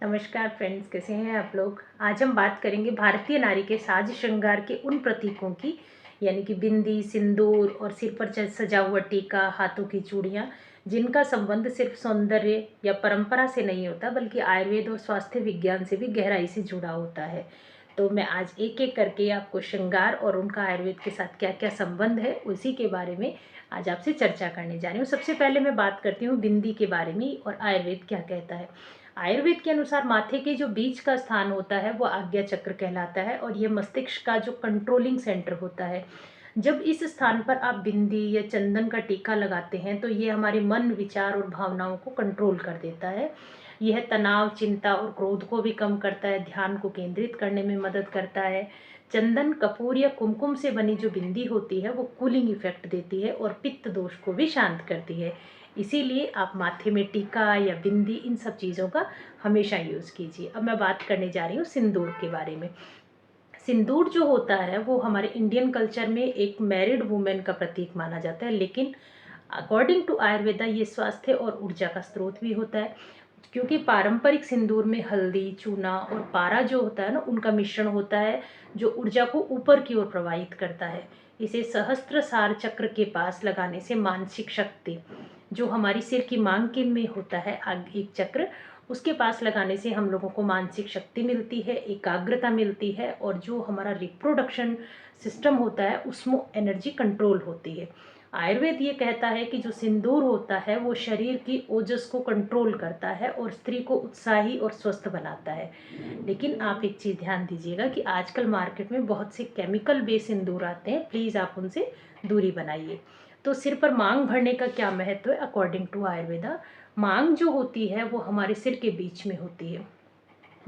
नमस्कार फ्रेंड्स, कैसे हैं आप लोग। आज हम बात करेंगे भारतीय नारी के साज श्रृंगार के उन प्रतीकों की, यानी कि बिंदी, सिंदूर और सिर पर सजा हुआ टीका, हाथों की चूड़ियाँ, जिनका संबंध सिर्फ सौंदर्य या परंपरा से नहीं होता बल्कि आयुर्वेद और स्वास्थ्य विज्ञान से भी गहराई से जुड़ा होता है। तो मैं आज एक एक करके आपको श्रृंगार और उनका आयुर्वेद के साथ क्या क्या संबंध है उसी के बारे में आज आपसे चर्चा करने जा रही हूँ। सबसे पहले मैं बात करती हूँ बिंदी के बारे में और आयुर्वेद क्या कहता है। आयुर्वेद के अनुसार माथे के जो बीच का स्थान होता है वो आज्ञा चक्र कहलाता है और ये मस्तिष्क का जो कंट्रोलिंग सेंटर होता है। जब इस स्थान पर आप बिंदी या चंदन का टीका लगाते हैं तो ये हमारे मन, विचार और भावनाओं को कंट्रोल कर देता है। यह तनाव, चिंता और क्रोध को भी कम करता है, ध्यान को केंद्रित करने में मदद करता है। चंदन, कपूर या कुमकुम से बनी जो बिंदी होती है वो कूलिंग इफेक्ट देती है और पित्त दोष को भी शांत करती है। इसीलिए आप माथे में टीका या बिंदी, इन सब चीज़ों का हमेशा यूज़ कीजिए। अब मैं बात करने जा रही हूँ सिंदूर के बारे में। सिंदूर जो होता है वो हमारे इंडियन कल्चर में एक मैरिड वुमेन का प्रतीक माना जाता है, लेकिन अकॉर्डिंग टू आयुर्वेदा ये स्वास्थ्य और ऊर्जा का स्रोत भी होता है, क्योंकि पारंपरिक सिंदूर में हल्दी, चूना और पारा जो होता है ना, उनका मिश्रण होता है जो ऊर्जा को ऊपर की ओर प्रवाहित करता है। इसे सहस्त्र चक्र के पास लगाने से मानसिक शक्ति, जो हमारी सिर की मांग के में होता है आगे एक चक्र, उसके पास लगाने से हम लोगों को मानसिक शक्ति मिलती है, एकाग्रता मिलती है और जो हमारा रिप्रोडक्शन सिस्टम होता है उसमें एनर्जी कंट्रोल होती है। आयुर्वेद ये कहता है कि जो सिंदूर होता है वो शरीर की ओजस को कंट्रोल करता है और स्त्री को उत्साही और स्वस्थ बनाता है। लेकिन आप एक चीज़ ध्यान दीजिएगा कि आजकल मार्केट में बहुत से केमिकल बेस्ड सिंदूर आते हैं, प्लीज़ आप उनसे दूरी बनाइए। तो सिर पर मांग भरने का क्या महत्व है अकॉर्डिंग टू आयुर्वेदा। मांग जो होती है वो हमारे सिर के बीच में होती है,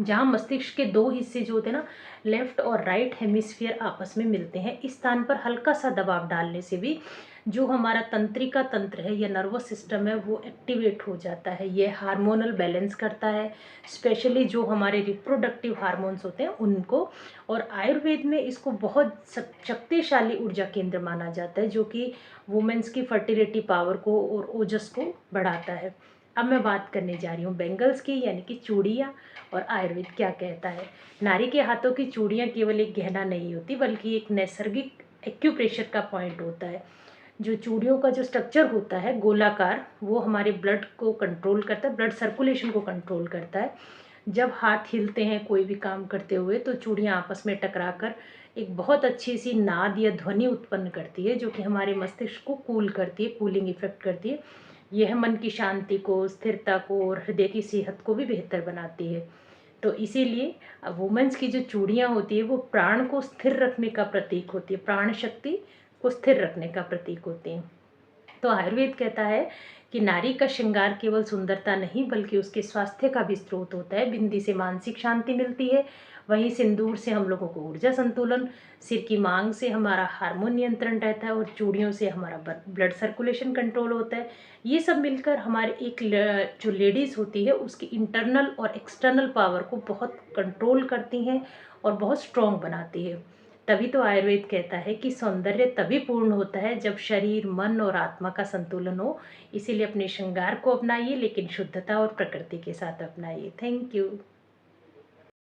जहाँ मस्तिष्क के दो हिस्से जो होते हैं ना, लेफ्ट और राइट हेमिस्फीयर आपस में मिलते हैं। इस स्थान पर हल्का सा दबाव डालने से भी जो हमारा तंत्रिका तंत्र है या नर्वस सिस्टम है वो एक्टिवेट हो जाता है। ये हार्मोनल बैलेंस करता है, स्पेशली जो हमारे रिप्रोडक्टिव हार्मोन्स होते हैं उनको। और आयुर्वेद में इसको बहुत शक्तिशाली ऊर्जा केंद्र माना जाता है, जो कि वुमेन्स की फर्टिलिटी पावर को और ओजस को बढ़ाता है। अब मैं बात करने जा रही हूँ बैंगल्स की, यानी कि चूड़ियाँ, और आयुर्वेद क्या कहता है। नारी के हाथों की चूड़ियाँ केवल एक गहना नहीं होती बल्कि एक नैसर्गिक एक्यूप्रेशर का पॉइंट होता है। जो चूड़ियों का जो स्ट्रक्चर होता है गोलाकार, वो हमारे ब्लड को कंट्रोल करता है, ब्लड सर्कुलेशन को कंट्रोल करता है। जब हाथ हिलते हैं कोई भी काम करते हुए तो चूड़ियाँ आपस में टकराकर एक बहुत अच्छी सी नाद या ध्वनि उत्पन्न करती है, जो कि हमारे मस्तिष्क को कूल करती है, कूलिंग इफेक्ट करती है। यह मन की शांति को, स्थिरता को और हृदय की सेहत को भी बेहतर बनाती है। तो इसीलिए वुमेन्स की जो चूड़ियाँ होती है वो प्राण को स्थिर रखने का प्रतीक होती है, प्राण शक्ति को स्थिर रखने का प्रतीक होती है। तो आयुर्वेद कहता है कि नारी का श्रृंगार केवल सुंदरता नहीं बल्कि उसके स्वास्थ्य का भी स्रोत होता है। बिंदी से मानसिक शांति मिलती है, वहीं सिंदूर से हम लोगों को ऊर्जा संतुलन, सिर की मांग से हमारा हार्मोन नियंत्रण रहता है और चूड़ियों से हमारा ब्लड सर्कुलेशन कंट्रोल होता है। ये सब मिलकर हमारे एक जो लेडीज़ होती है उसकी इंटरनल और एक्सटर्नल पावर को बहुत कंट्रोल करती हैं और बहुत स्ट्रॉन्ग बनाती है। तभी तो आयुर्वेद कहता है कि सौंदर्य तभी पूर्ण होता है जब शरीर, मन और आत्मा का संतुलन हो। इसीलिए अपने श्रृंगार को अपनाइए, लेकिन शुद्धता और प्रकृति के साथ अपनाइए। Thank you.